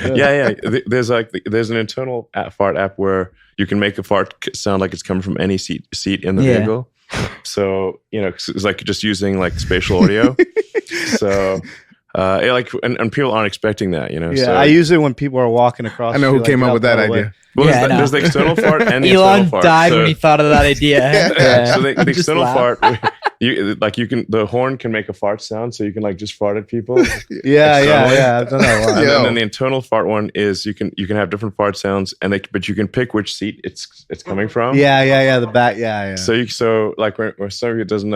There's an internal fart app where you can make a fart sound like it's coming from any seat in the vehicle. So it's like just using like spatial audio. So and people aren't expecting that, So, I use it when people are walking across. I know who came up with that idea. Well, there's the external fart and the Elon internal fart. died when he thought of that idea. So the external fart, the horn can make a fart sound, so you can like just fart at people. I've done that a lot. And then the internal fart one is you can have different fart sounds, but you can pick which seat it's coming from. The back. So like where some of it doesn't